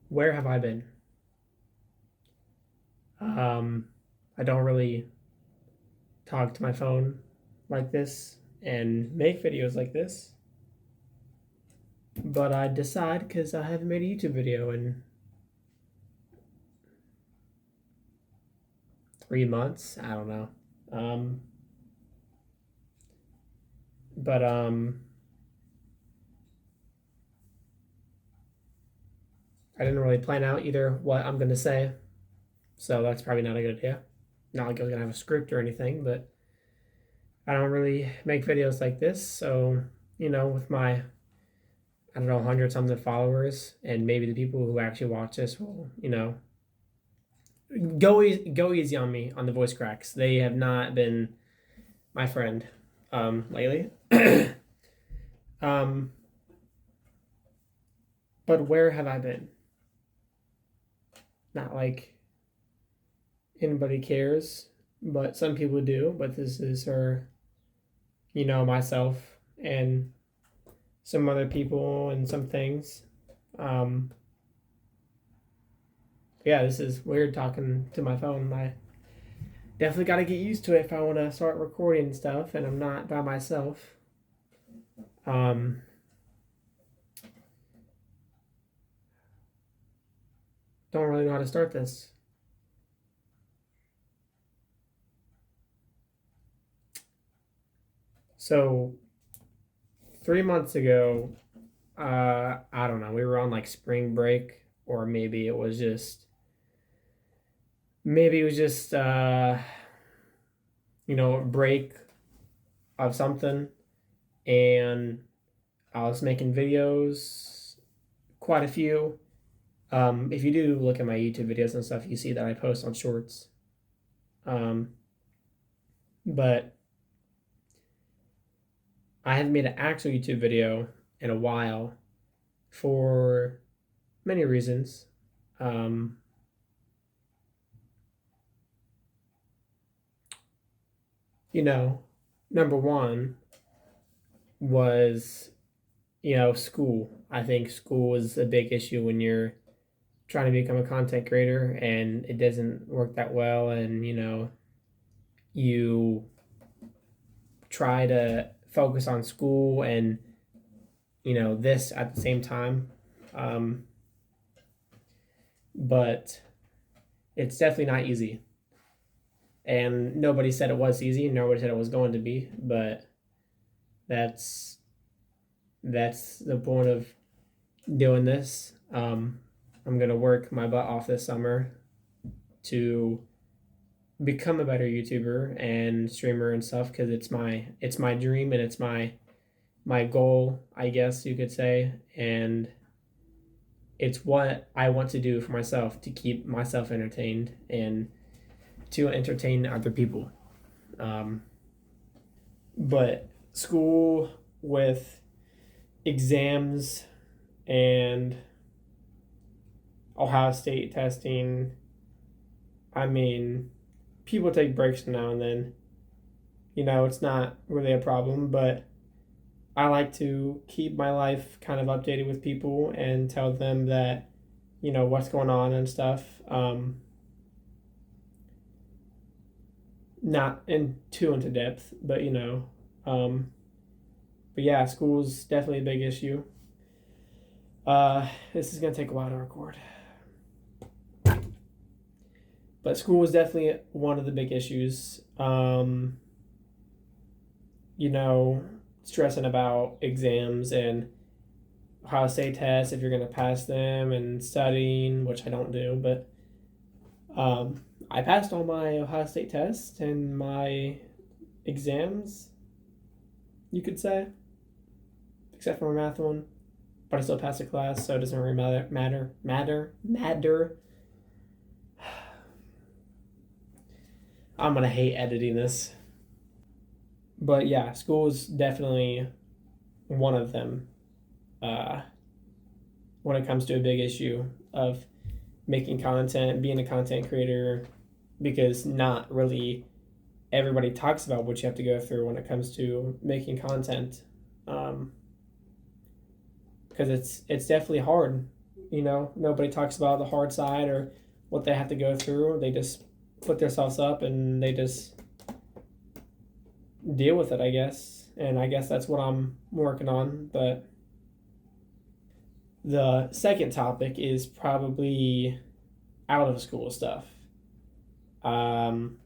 Where have I been? Um, I don't really talk to my phone like this and make videos like this, but I decide because I haven't made a YouTube video in 3 months. I don't know. Um, but I didn't really plan out either what I'm gonna say, so that's probably not a good idea. Not like I was gonna have a script or anything, but I don't really make videos like this, so with my I don't know, 100 something followers, and maybe the people who actually watch this will, go easy on me on the voice cracks. They have not been my friend lately. um, but where have I been? Not like anybody cares, but some people do. But this is for, myself and some other people and some things. Um, yeah, this is weird talking to my phone. I definitely got to get used to it if I want to start recording stuff and I'm not by myself. Um, don't really know how to start this. So 3 months ago, I don't know, we were on like spring break, or maybe it was just a break of something, and I was making videos, quite a few. If you do look at my YouTube videos and stuff, you see that I post on shorts. Um, but I haven't made an actual YouTube video in a while for many reasons. Um, you know, Number one was, school. I think school is a big issue when you're trying to become a content creator and it doesn't work that well, and you try to focus on school and this at the same time. Um, but it's definitely not easy, and nobody said it was easy. Nobody said it was going to be, but that's that's the point of doing this. I'm gonna work my butt off this summer to become a better YouTuber and streamer and stuff, because it's my dream, and it's my goal, I guess you could say, and it's what I want to do for myself to keep myself entertained and to entertain other people. Um, but school with exams and Ohio State testing, I mean, people take breaks now and then. It's not really a problem, but I like to keep my life kind of updated with people and tell them that, what's going on and stuff. Not too into depth, but um, but yeah, school's definitely a big issue. This is gonna take a while to record, but school is definitely one of the big issues. You know, Stressing about exams and Ohio State tests, if you're gonna pass them, and studying, which I don't do, but I passed all my Ohio State tests and my exams, you could say, except for my math one. But I still passed the class, so it doesn't really matter. I'm gonna hate editing this, but yeah, school is definitely one of them. Uh, when it comes to a big issue of making content, being a content creator, because not really everybody talks about what you have to go through when it comes to making content. Because it's definitely hard. nobody talks about the hard side or what they have to go through. They just put themselves up and they just deal with it, I guess. And I guess that's what I'm working on. But the second topic is probably out of school stuff. Um,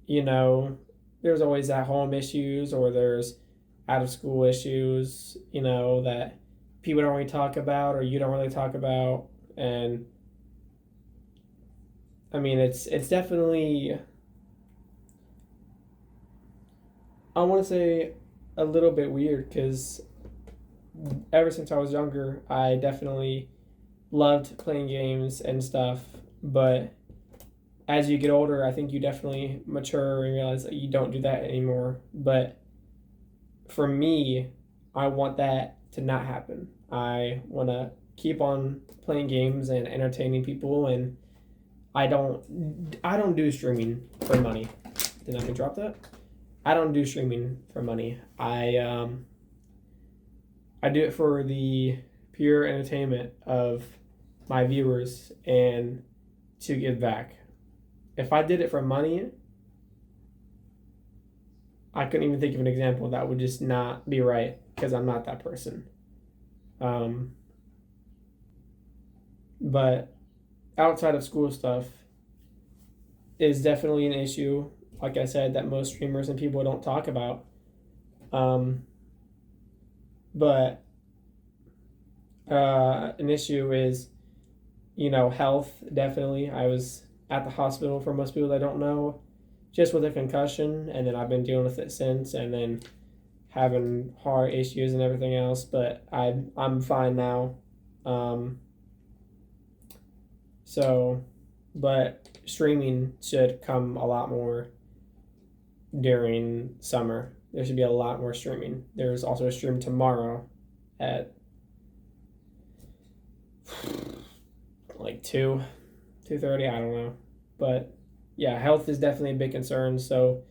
there's always at home issues or there's out of school issues, that people don't really talk about or you don't really talk about. And I mean, it's definitely, I want to say, a little bit weird because ever since I was younger, I definitely loved playing games and stuff. But as you get older, I think you definitely mature and realize that you don't do that anymore. But for me, I want that to not happen. I want to keep on playing games and entertaining people, and I don't do streaming for money. Did I drop that? I don't do streaming for money. I do it for the pure entertainment of my viewers and to give back. If I did it for money, I couldn't even think of an example that would just not be right because I'm not that person. Um, but outside of school stuff is definitely an issue, like I said, that most streamers and people don't talk about. Um, but an issue is, health, definitely. I was at the hospital for most people that don't know, just with a concussion, and then I've been dealing with it since, and then having heart issues and everything else. But I'm fine now. Um, so, but streaming should come a lot more during summer. There should be a lot more streaming. There's also a stream tomorrow at like 2:30. I don't know, but yeah, health is definitely a big concern. So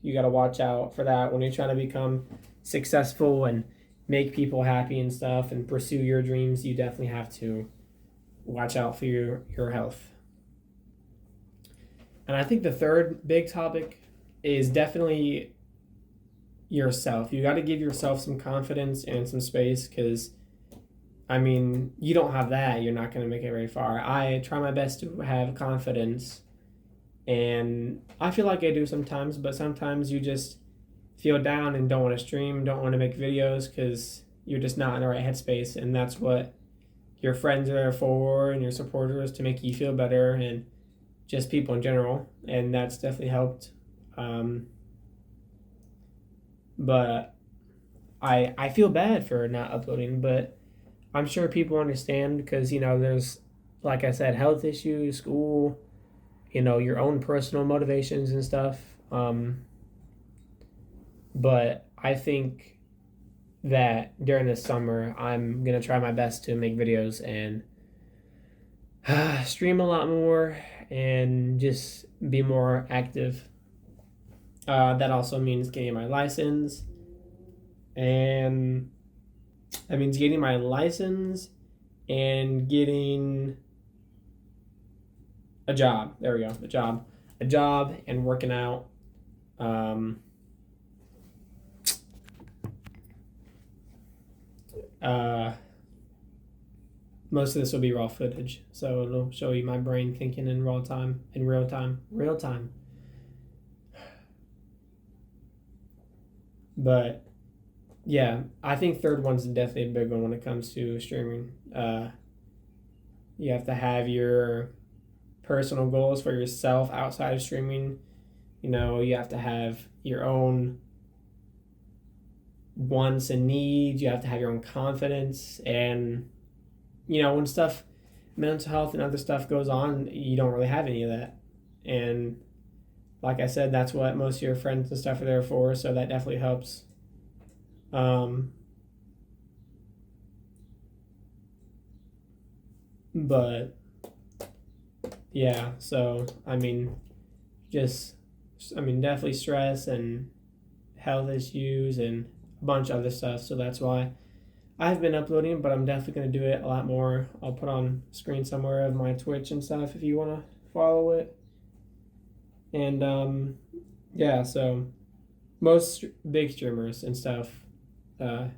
you got to watch out for that when you're trying to become successful and make people happy and stuff and pursue your dreams. You definitely have to watch out for your health. And I think the third big topic is definitely yourself. You got to give yourself some confidence and some space because, I mean, you don't have that, you're not going to make it very far. I try my best to have confidence, and I feel like I do sometimes, but sometimes you just feel down and don't want to stream, don't want to make videos because you're just not in the right headspace, and that's what your friends are there for and your supporters to make you feel better and just people in general, and that's definitely helped. But I feel bad for not uploading, but I'm sure people understand because, there's, like I said, health issues, school, your own personal motivations and stuff. But I think that during the summer, I'm going to try my best to make videos and stream a lot more and just be more active. That also means getting my license, and that means getting my license and getting a job. There we go, a job, and working out. Most of this will be raw footage, so it'll show you my brain thinking in real time. But yeah, I think third one's definitely a big one when it comes to streaming. You have to have your personal goals for yourself outside of streaming. You have to have your own wants and needs. You have to have your own confidence. And, when stuff, mental health and other stuff goes on, you don't really have any of that. And like I said, that's what most of your friends and stuff are there for. So that definitely helps. But yeah, so definitely stress and health issues and a bunch of other stuff. So that's why I've been uploading, but I'm definitely going to do it a lot more. I'll put on screen somewhere of my Twitch and stuff if you want to follow it. And yeah, so most big streamers and stuff don't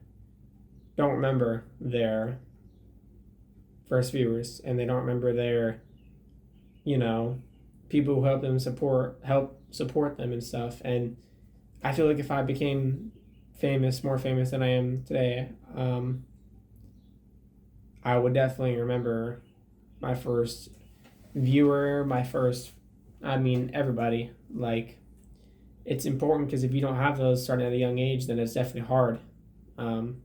remember their first viewers, and they don't remember their, people who help support them and stuff. And I feel like if I became more famous than I am today, I would definitely remember my first viewer, everybody. Like, it's important because if you don't have those starting at a young age, then it's definitely hard. And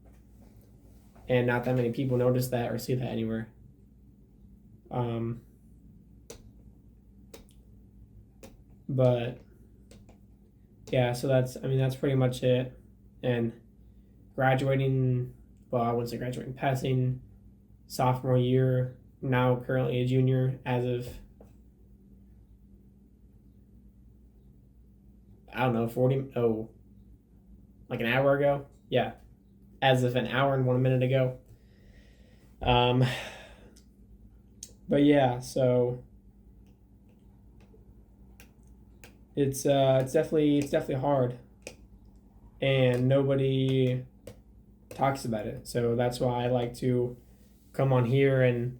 not that many people notice that or see that anywhere. But yeah, so that's pretty much it. And graduating, well, I wouldn't say graduating, passing sophomore year, now currently a junior as of, I don't know, like an hour ago. Yeah, as of an hour and 1 minute ago. But yeah, so it's definitely hard, and nobody talks about it. So that's why I like to come on here and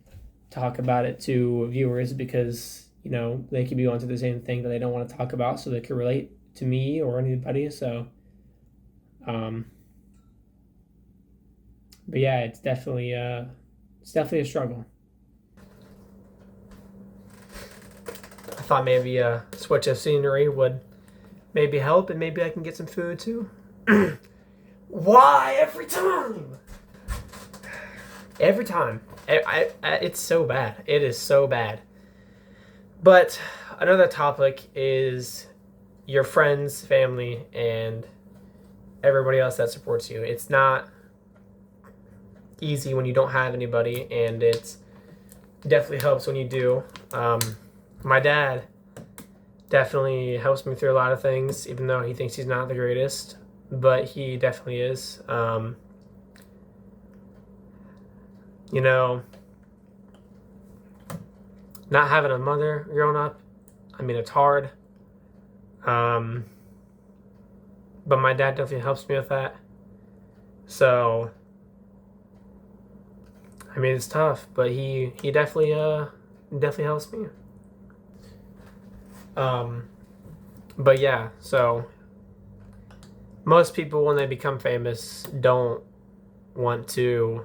talk about it to viewers, because they could be going through the same thing that they don't want to talk about, so they can relate to me or anybody. So but yeah, it's definitely a struggle. I thought maybe a switch of scenery would maybe help, and maybe I can get some food too. Why every time? Every time. It's so bad. It is so bad. But another topic is your friends, family, and everybody else that supports you. It's not easy when you don't have anybody, and it definitely helps when you do. My dad definitely helps me through a lot of things, even though he thinks he's not the greatest, but he definitely is. Not having a mother growing up, it's hard. But my dad definitely helps me with that. So, it's tough, but he definitely helps me. But yeah, so most people, when they become famous, don't want to.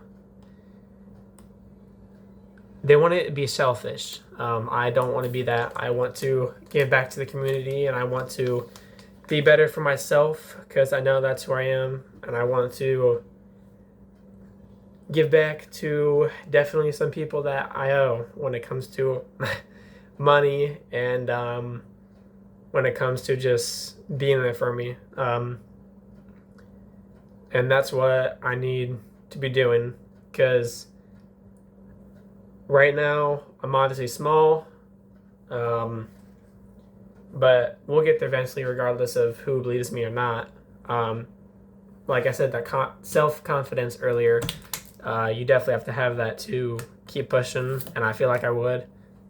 They want to be selfish. I don't want to be that. I want to give back to the community, and I want to be better for myself, because I know that's who I am, and I want to give back to definitely some people that I owe when it comes to money, and when it comes to just being there for me. And that's what I need to be doing, because right now I'm obviously small, but we'll get there eventually, regardless of who believes me or not. Like I said, that self-confidence earlier, you definitely have to have that to keep pushing, and I feel like I would,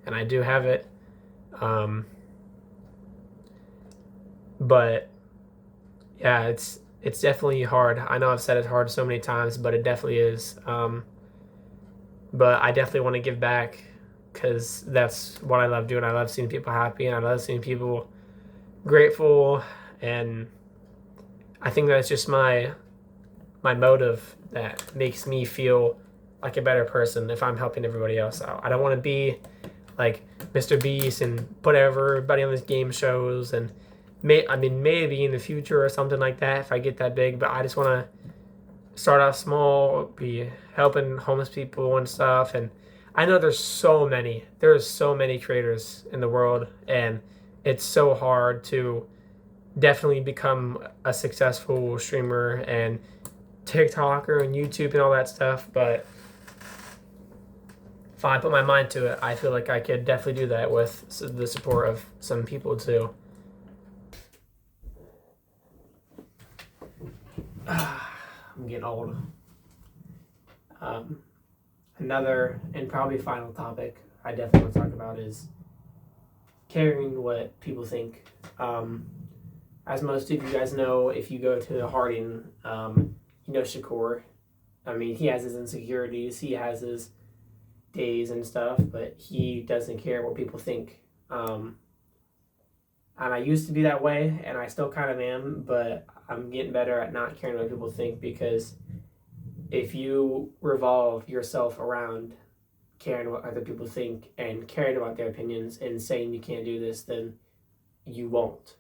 and I do have it. But yeah, it's definitely hard. I know I've said it's hard so many times, but it definitely is. But I definitely want to give back, because that's what I love doing. I love seeing people happy, and I love seeing people grateful, and I think that's just my motive that makes me feel like a better person if I'm helping everybody else out. I don't want to be like Mr. Beast and put everybody on these game shows, and maybe in the future or something like that if I get that big, but I just want to start off small, be helping homeless people and stuff. And I know there's so many creators in the world, and it's so hard to definitely become a successful streamer and TikToker and YouTube and all that stuff. But if I put my mind to it, I feel like I could definitely do that with the support of some people too. I'm getting old. Another and probably final topic I definitely want to talk about is caring what people think. As most of you guys know, if you go to Harding, you know Shakur. I mean, he has his insecurities, he has his days and stuff, but he doesn't care what people think. And I used to be that way, and I still kind of am, but I'm getting better at not caring what people think, because if you revolve yourself around caring what other people think and caring about their opinions and saying you can't do this, then you won't.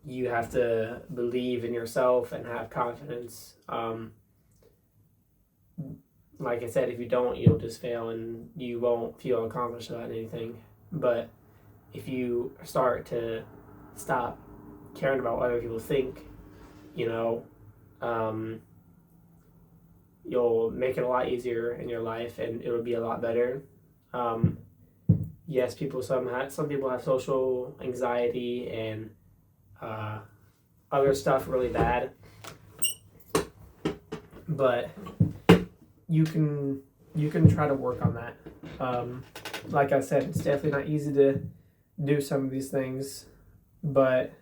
You have to believe in yourself and have confidence. Like I said, if you don't, you'll just fail and you won't feel accomplished about anything. But if you start to stop caring about what other people think, you know, you'll make it a lot easier in your life and it'll be a lot better. Yes, some people have social anxiety and other stuff really bad, but you can try to work on that. Like I said, it's definitely not easy to do some of these things, but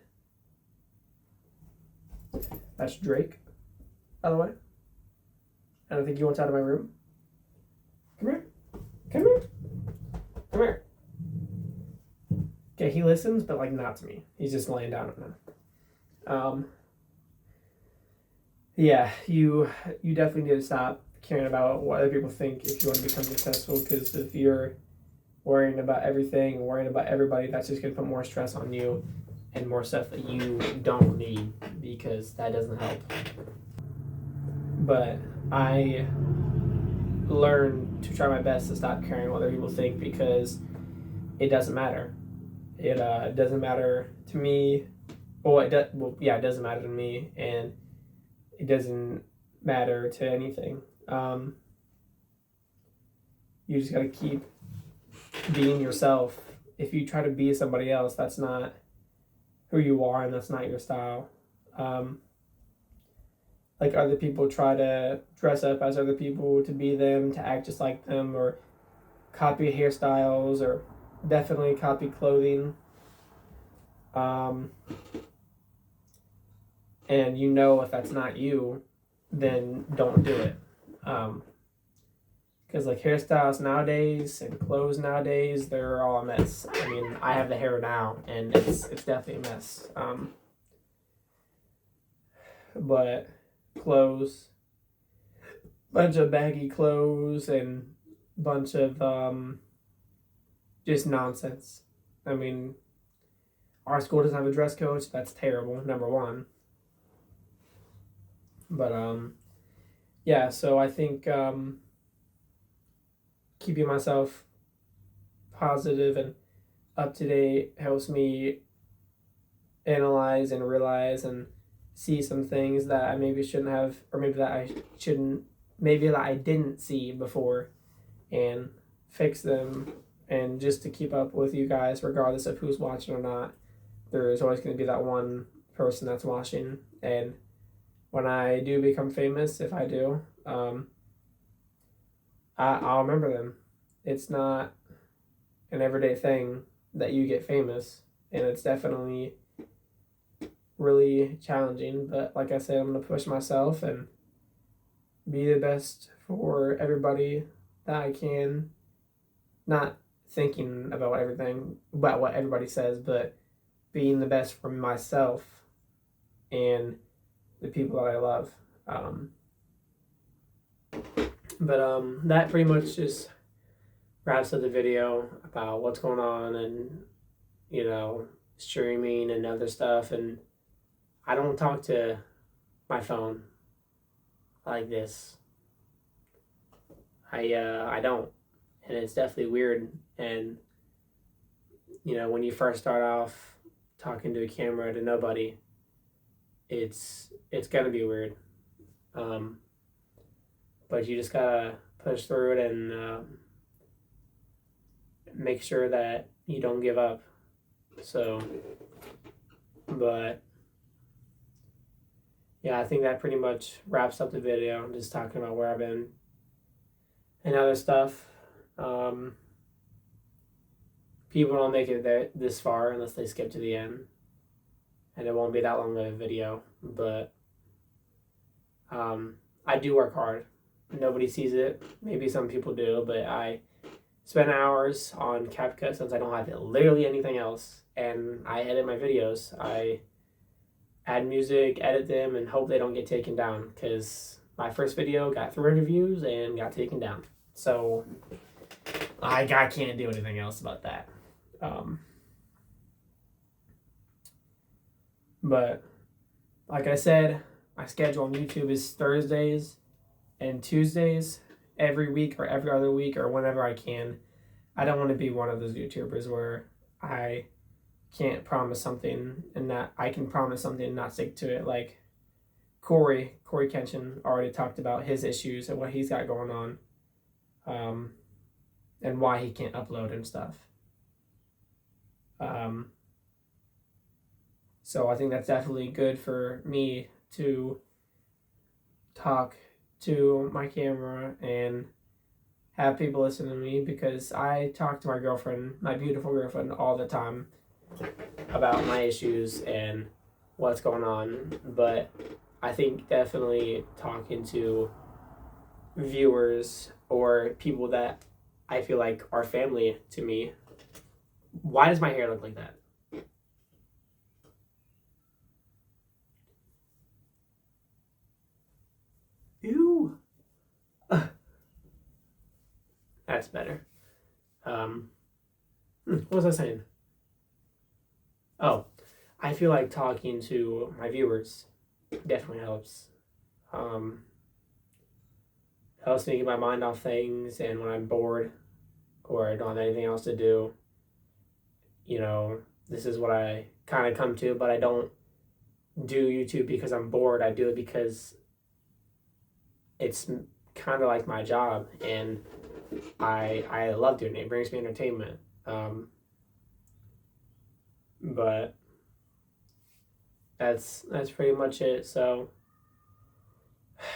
that's Drake, by the way. I don't think he wants out of my room. Come here. Come here. Come here. Okay, he listens, but like not to me. He's just laying down right now. Yeah, you definitely need to stop caring about what other people think if you want to become successful, because if you're worrying about everything, worrying about everybody, that's just going to put more stress on you and more stuff that you don't need, because that doesn't help. But I learned to try my best to stop caring what other people think, because it doesn't matter. It doesn't matter to me. It doesn't matter to me, and it doesn't matter to anything. You just gotta keep being yourself. If you try to be somebody else, that's not who you are, and that's not your style. Like other people try to dress up as other people, to be them, to act just like them, or copy hairstyles, or definitely copy clothing. And you know if that's not you, then don't do it. Because like hairstyles nowadays and clothes nowadays, they're all a mess. I mean, I have the hair now, and it's definitely a mess. But clothes, bunch of baggy clothes and bunch of just nonsense. I mean, our school doesn't have a dress code, so that's terrible, number one. But yeah, so I think keeping myself positive and up to date helps me analyze and realize and see some things that I maybe shouldn't have, or maybe that I didn't see before, and fix them. And just to keep up with you guys, regardless of who's watching or not, there's always going to be that one person that's watching. And when I do become famous, if I do, I'll remember them. It's not an everyday thing that you get famous, and it's definitely really challenging. But like I said, I'm going to push myself and be the best for everybody that I can. Not thinking about what everybody says, but being the best for myself and the people that I love. But that pretty much just wraps up the video about what's going on, and streaming and other stuff. And I don't talk to my phone like this. I don't, and it's definitely weird. And when you first start off talking to a camera to nobody, it's gonna be weird. But you just gotta push through it and make sure that you don't give up. So, but yeah, I think that pretty much wraps up the video. I'm just talking about where I've been and other stuff. Um, People don't make it this far unless they skip to the end, and it won't be that long of a video. But I do work hard. Nobody sees it. Maybe some people do, but I spend hours on CapCut since I don't have literally anything else, and I edit my videos. I add music, edit them, and hope they don't get taken down, because my first video got 300 views and got taken down. So I can't do anything else about that. But like I said, my schedule on YouTube is Thursdays and Tuesdays every week or every other week or whenever I can. I don't want to be one of those YouTubers where I can't promise something and that I can promise something and not stick to it. Like Corey Kenshin already talked about his issues and what he's got going on, and why he can't upload and stuff. So I think that's definitely good for me to talk to my camera and have people listen to me, because I talk to my girlfriend, my beautiful girlfriend, all the time about my issues and what's going on. But I think definitely talking to viewers or people that I feel like are family to me. Why does my hair look like that? Ew. That's better. What was I saying? Oh, I feel like talking to my viewers definitely helps. Helps me get my mind off things, and when I'm bored or I don't have anything else to do, this is what I kind of come to. But I don't do YouTube because I'm bored. I do it because it's kind of like my job, and I love doing it. It brings me entertainment. But that's pretty much it. So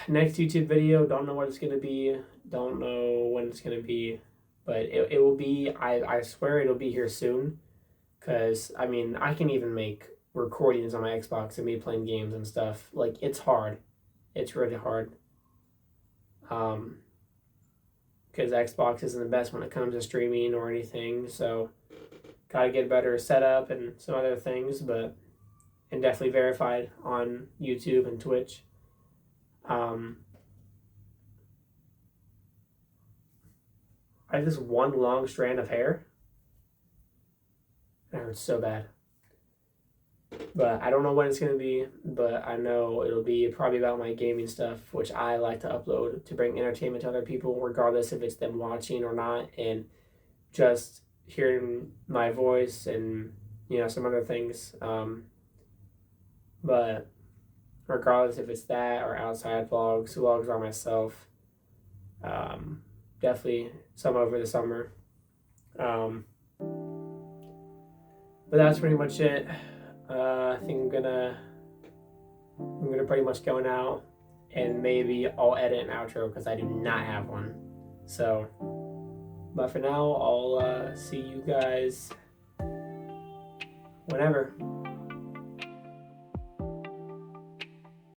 next YouTube video, don't know what it's gonna be, don't know when it's gonna be, but it will be. I swear it'll be here soon, because I mean I can even make recordings on my Xbox of me playing games and stuff. Like, it's hard, it's really hard. Because Xbox isn't the best when it comes to streaming or anything, so gotta get a better setup and some other things, and definitely verified on YouTube and Twitch. I have this one long strand of hair. It hurts so bad. But I don't know when it's going to be, but I know it'll be probably about my gaming stuff, which I like to upload to bring entertainment to other people, regardless if it's them watching or not, and just hearing my voice and, some other things. But regardless if it's that or outside vlogs by myself, definitely some over the summer. But that's pretty much it. I think I'm gonna pretty much go now, and maybe I'll edit an outro because I do not have one. So, but for now, I'll see you guys whenever.